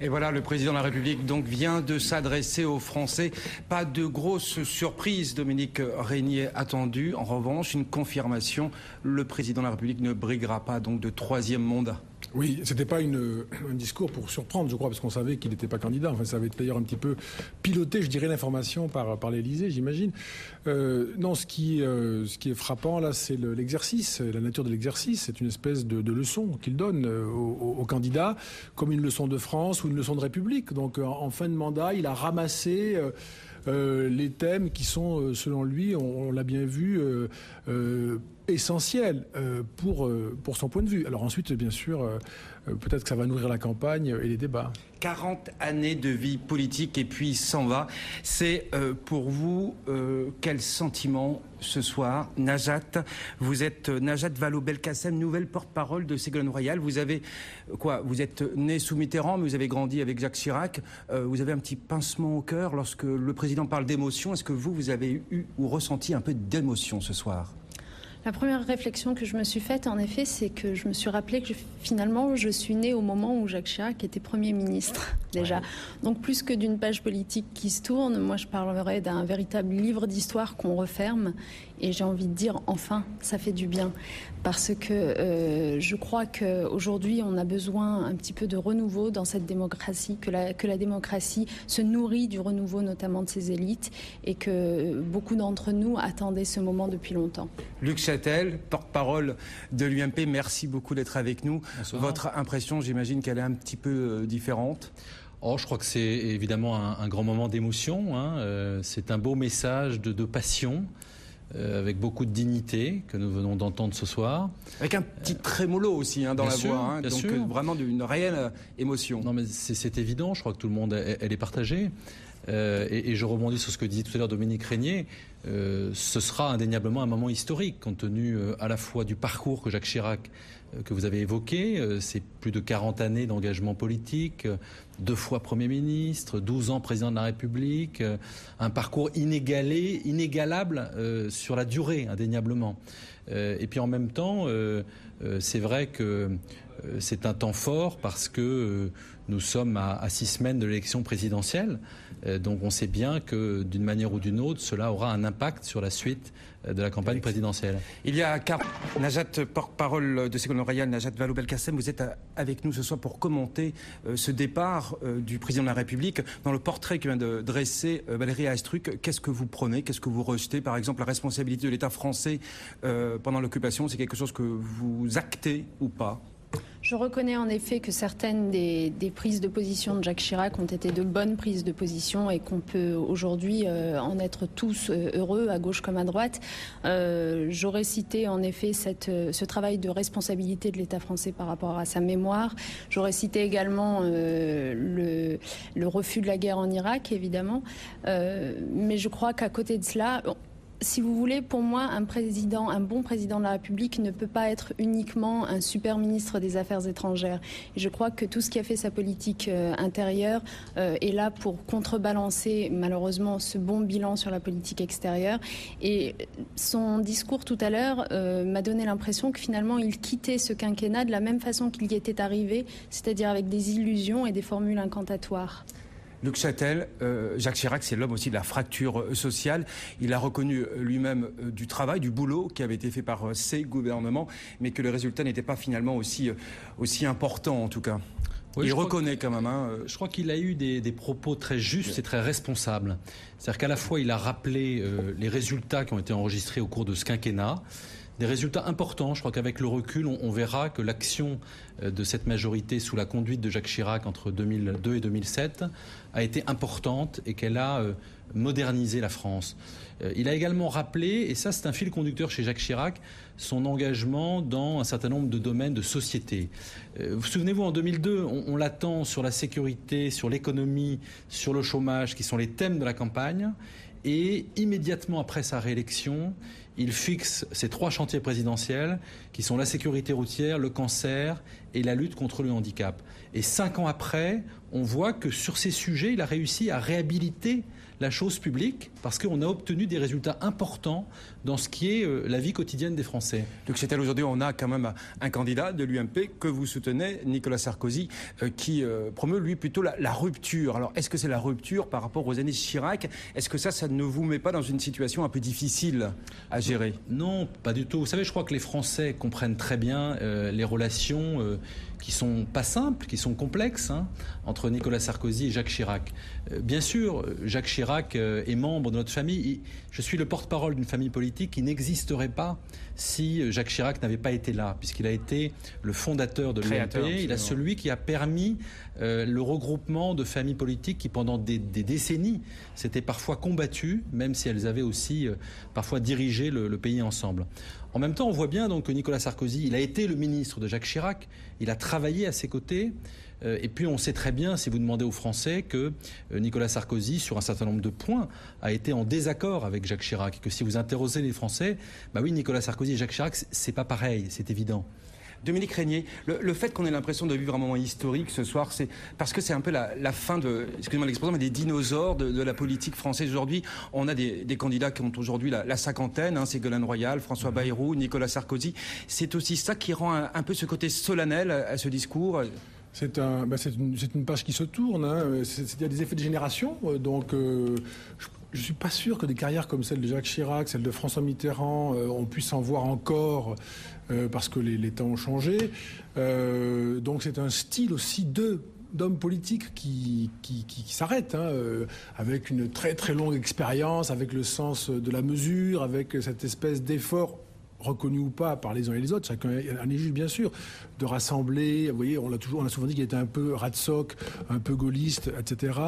Et voilà, le président de la République donc vient de s'adresser aux Français. Pas de grosse surprise, Dominique Régnier attendue. En revanche, une confirmation, le président de la République ne briguera pas donc de troisième mandat. Oui, c'était pas un discours pour surprendre, je crois, parce qu'on savait qu'il n'était pas candidat. Enfin, ça avait d'ailleurs un petit peu piloté, je dirais, l'information par l'Élysée, j'imagine. Non, ce qui est frappant, là, c'est l'exercice, la nature de l'exercice. C'est une espèce de leçon qu'il donne aux candidats, comme une leçon de France ou une leçon de République. Donc, en fin de mandat, il a ramassé les thèmes qui sont, selon lui, on l'a bien vu, essentiels pour son point de vue. Alors ensuite, bien sûr, peut-être que ça va nourrir la campagne et les débats. 40 années de vie politique et puis il s'en va. C'est pour vous quel sentiment ce soir, Najat? Vous êtes Najat Vallaud-Belkacem, nouvelle porte-parole de Ségolène Royal. Vous avez quoi? Vous êtes né sous Mitterrand, mais vous avez grandi avec Jacques Chirac. Vous avez un petit pincement au cœur lorsque le président parle d'émotion. Est-ce que vous avez eu ou ressenti un peu d'émotion ce soir? La première réflexion que je me suis faite, en effet, c'est que je me suis rappelé que finalement, je suis née au moment où Jacques Chirac était Premier ministre, déjà. Ouais. Donc, plus que d'une page politique qui se tourne, moi, je parlerais d'un véritable livre d'histoire qu'on referme. Et j'ai envie de dire, enfin, ça fait du bien. Parce que je crois qu'aujourd'hui, on a besoin un petit peu de renouveau dans cette démocratie, que la démocratie se nourrit du renouveau, notamment de ses élites, et que beaucoup d'entre nous attendaient ce moment depuis longtemps. Luc Châtel, porte-parole de l'UMP, merci beaucoup d'être avec nous. Bonsoir. Votre impression, j'imagine qu'elle est un petit peu différente. Oh, je crois que c'est évidemment un grand moment d'émotion. C'est un beau message de passion. Avec beaucoup de dignité que nous venons d'entendre ce soir. Avec un petit trémolo aussi dans la voix, donc vraiment d'une réelle émotion. Non mais c'est évident, je crois que tout le monde elle est partagée. Et je rebondis sur ce que disait tout à l'heure Dominique Régnier. Ce sera indéniablement un moment historique compte tenu à la fois du parcours que Jacques Chirac que vous avez évoqué, c'est plus de 40 années d'engagement politique, 2 fois Premier ministre, 12 ans Président de la République, un parcours inégalable sur la durée, indéniablement. Et puis en même temps, c'est vrai que c'est un temps fort parce que nous sommes à 6 semaines de l'élection présidentielle. Donc on sait bien que d'une manière ou d'une autre, cela aura un impact sur la suite de la campagne présidentielle. Il y a Najat, porte-parole de Ségolène Royal, Najat Vallaud-Belkacem, vous êtes avec nous ce soir pour commenter ce départ du président de la République. Dans le portrait que vient de dresser Valérie Astruc, qu'est-ce que vous prenez, qu'est-ce que vous rejetez? Par exemple, la responsabilité de l'État français pendant l'occupation, c'est quelque chose que vous actez ou pas? Je reconnais en effet que certaines des prises de position de Jacques Chirac ont été de bonnes prises de position et qu'on peut aujourd'hui en être tous heureux, à gauche comme à droite. J'aurais cité en effet ce travail de responsabilité de l'État français par rapport à sa mémoire. J'aurais cité également le refus de la guerre en Irak, évidemment. Mais je crois qu'à côté de cela... Si vous voulez, pour moi, un bon président de la République ne peut pas être uniquement un super ministre des Affaires étrangères. Et je crois que tout ce qui a fait sa politique intérieure est là pour contrebalancer, malheureusement, ce bon bilan sur la politique extérieure. Et son discours tout à l'heure m'a donné l'impression que finalement, il quittait ce quinquennat de la même façon qu'il y était arrivé, c'est-à-dire avec des illusions et des formules incantatoires. Luc Châtel, Jacques Chirac, c'est l'homme aussi de la fracture sociale. Il a reconnu lui-même du travail, du boulot qui avait été fait par ses gouvernements, mais que le résultat n'était pas finalement aussi important en tout cas. Oui, il reconnaît quand même. Je crois qu'il a eu des propos très justes et très responsables. C'est-à-dire qu'à la fois, il a rappelé les résultats qui ont été enregistrés au cours de ce quinquennat. Des résultats importants. Je crois qu'avec le recul, on verra que l'action de cette majorité sous la conduite de Jacques Chirac entre 2002 et 2007 a été importante et qu'elle a modernisé la France. Il a également rappelé, et ça c'est un fil conducteur chez Jacques Chirac, son engagement dans un certain nombre de domaines de société. Vous souvenez-vous, en 2002, on l'attend sur la sécurité, sur l'économie, sur le chômage, qui sont les thèmes de la campagne. Et immédiatement après sa réélection, il fixe ces 3 chantiers présidentiels qui sont la sécurité routière, le cancer et la lutte contre le handicap. Et 5 ans après, on voit que sur ces sujets, il a réussi à réhabiliter la chose publique parce qu'on a obtenu des résultats importants dans ce qui est la vie quotidienne des Français. Donc c'est aujourd'hui, on a quand même un candidat de l'UMP que vous soutenez, Nicolas Sarkozy, qui promeut lui plutôt la rupture. Alors est-ce que c'est la rupture par rapport aux années Chirac? Est-ce que ça ne vous met pas dans une situation un peu difficile à gérer? Non, pas du tout. Vous savez, je crois que les Français comprennent très bien les relations qui sont pas simples, qui sont complexes, entre Nicolas Sarkozy et Jacques Chirac. Bien sûr, Jacques Chirac est membre de notre famille. Je suis le porte-parole d'une famille politique qui n'existerait pas si Jacques Chirac n'avait pas été là, puisqu'il a été le fondateur de l'UMP. Il a celui qui a permis le regroupement de familles politiques qui, pendant des décennies, s'étaient parfois combattues, même si elles avaient aussi parfois dirigé le pays ensemble. En même temps, on voit bien donc que Nicolas Sarkozy, il a été le ministre de Jacques Chirac, il a travaillé à ses côtés. Et puis on sait très bien, si vous demandez aux Français, que Nicolas Sarkozy, sur un certain nombre de points, a été en désaccord avec Jacques Chirac. Et que si vous interrogez les Français, bah oui, Nicolas Sarkozy et Jacques Chirac, c'est pas pareil, c'est évident. Dominique Régnier, le fait qu'on ait l'impression de vivre un moment historique ce soir, c'est parce que c'est un peu la fin de, excusez-moi l'expression, mais des dinosaures de la politique française aujourd'hui. On a des candidats qui ont aujourd'hui la cinquantaine, Ségolène Royal, François Bayrou, Nicolas Sarkozy. C'est aussi ça qui rend un peu ce côté solennel à ce discours. C'est une page qui se tourne. Il y a des effets de génération. Donc, je ne suis pas sûr que des carrières comme celle de Jacques Chirac, celle de François Mitterrand, on puisse en voir encore parce que les temps ont changé. Donc, c'est un style aussi d'hommes politiques qui s'arrêtent, avec une très très longue expérience, avec le sens de la mesure, avec cette espèce d'effort reconnu ou pas par les uns et les autres, chacun en est juste bien sûr, de rassembler. Vous voyez, on a souvent dit qu'il était un peu ratsoc, un peu gaulliste, etc.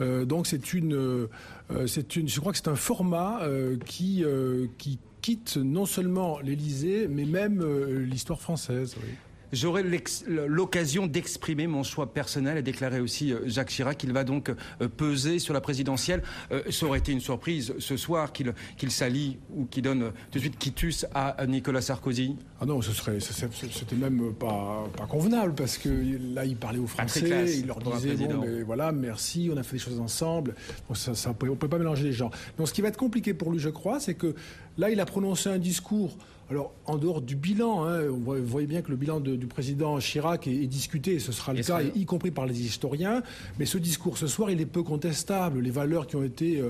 Donc je crois que c'est un format qui quitte non seulement l'Élysée, mais même l'histoire française. Oui. J'aurai l'occasion d'exprimer mon choix personnel, a déclaré aussi Jacques Chirac. Il va donc peser sur la présidentielle. Ça aurait été une surprise ce soir qu'il s'allie ou qu'il donne tout de suite quitus à Nicolas Sarkozy. Ah non, c'était même pas convenable parce que là, il parlait aux Français, il leur disait bon, mais voilà, merci, on a fait des choses ensemble. Bon, on peut pas mélanger les gens. Donc, ce qui va être compliqué pour lui, je crois, c'est que là, il a prononcé un discours. Alors, en dehors du bilan, vous voyez bien que le bilan du président Chirac est discuté, et ce sera le cas, y compris par les historiens. Mais ce discours ce soir, il est peu contestable. Les valeurs qui ont été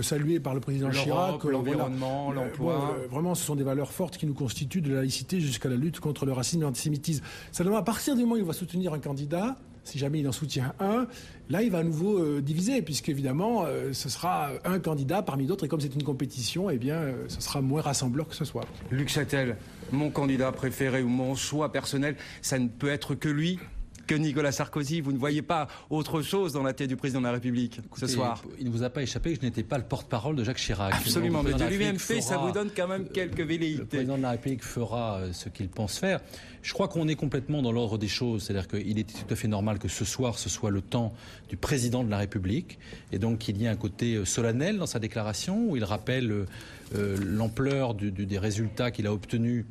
saluées par le président Chirac, l'environnement, l'emploi. Vraiment, ce sont des valeurs fortes qui nous constituent, de la laïcité jusqu'à la lutte contre le racisme et l'antisémitisme. Seulement, à partir du moment où il va soutenir un candidat, si jamais il en soutient un, là, il va à nouveau diviser, puisqu'évidemment, ce sera un candidat parmi d'autres, et comme c'est une compétition, eh bien, ce sera moins rassembleur que ce soit. Luc Châtel, mon candidat préféré ou mon choix personnel, ça ne peut être que lui, que Nicolas Sarkozy. Vous ne voyez pas autre chose dans la tête du président de la République ce soir? Il ne vous a pas échappé que je n'étais pas le porte-parole de Jacques Chirac. Absolument, mais de l'UMP, ça vous donne quand même quelques velléités. Le président de la République fera ce qu'il pense faire. Je crois qu'on est complètement dans l'ordre des choses. C'est-à-dire qu'il était tout à fait normal que ce soir, ce soit le temps du président de la République. Et donc qu'il y ait un côté solennel dans sa déclaration où il rappelle l'ampleur des résultats qu'il a obtenus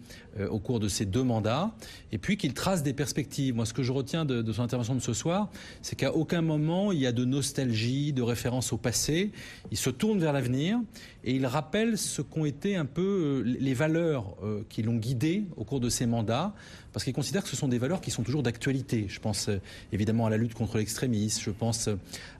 au cours de ces 2 mandats, et puis qu'il trace des perspectives. Moi, ce que je retiens de son intervention de ce soir, c'est qu'à aucun moment il y a de nostalgie, de référence au passé. Il se tourne vers l'avenir et il rappelle ce qu'ont été un peu les valeurs qui l'ont guidé au cours de ces mandats, parce qu'il considère que ce sont des valeurs qui sont toujours d'actualité. Je pense évidemment à la lutte contre l'extrémisme, je pense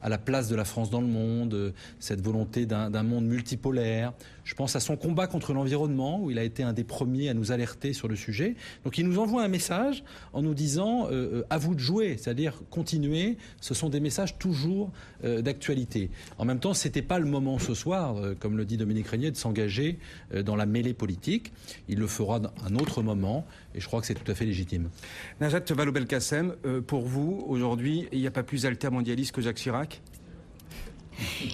à la place de la France dans le monde, cette volonté d'un monde multipolaire. Je pense à son combat contre l'environnement, où il a été un des premiers à nous alerter sur le sujet. Donc il nous envoie un message en nous disant à vous de jouer, c'est-à-dire continuer. Ce sont des messages toujours d'actualité. En même temps, c'était pas le moment ce soir, comme le dit Dominique Régnier, de s'engager dans la mêlée politique. Il le fera à un autre moment, et je crois que c'est tout à fait légitime. Najat Vallaud-Belkacem, pour vous, aujourd'hui, il n'y a pas plus altermondialiste que Jacques Chirac?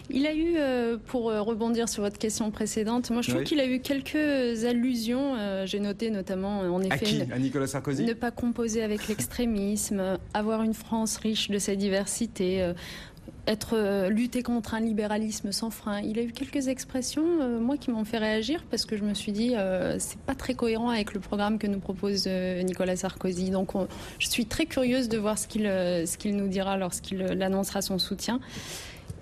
Il a eu, pour rebondir sur votre question précédente, moi je trouve qu'il a eu quelques allusions. J'ai noté notamment, en effet, à qui? À Nicolas Sarkozy? Ne pas composer avec l'extrémisme, avoir une France riche de sa diversité. lutter contre un libéralisme sans frein. Il a eu quelques expressions, moi, qui m'ont fait réagir parce que je me suis dit, c'est pas très cohérent avec le programme que nous propose Nicolas Sarkozy. Donc, je suis très curieuse de voir ce qu'il nous dira lorsqu'il annoncera son soutien.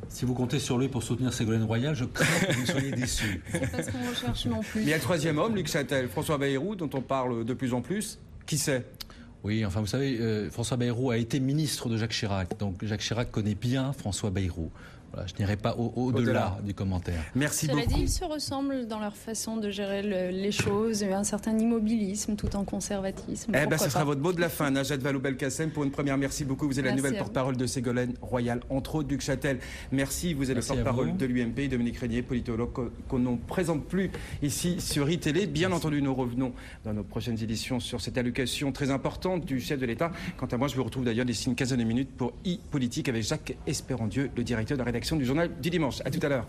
Si vous comptez sur lui pour soutenir Ségolène Royal, je crains que vous soyez déçus. C'est pas ce qu'on recherche non plus. Mais il y a le troisième homme, Luc Châtel, François Bayrou, dont on parle de plus en plus. Qui c'est ? Oui, enfin vous savez, François Bayrou a été ministre de Jacques Chirac, donc Jacques Chirac connaît bien François Bayrou. Voilà, je n'irai pas au-delà du commentaire. Merci beaucoup. Cela dit, ils se ressemblent dans leur façon de gérer les choses, un certain immobilisme tout en conservatisme. Ce sera votre mot de la fin, Najat Vallaud-Belkacem. Pour une première, merci beaucoup. Vous êtes la nouvelle porte-parole de Ségolène Royal, entre autres. Luc Châtel, merci. Vous êtes le porte-parole de l'UMP. Dominique Régnier, politologue qu'on ne présente plus ici sur iTélé. Bien entendu, nous revenons dans nos prochaines éditions sur cette allocation très importante du chef de l'État. Quant à moi, je vous retrouve d'ailleurs d'ici une quinzaine de minutes pour e-Politique avec Jacques Espérandieu, le directeur de la rédaction du Journal du Dimanche. À tout à l'heure.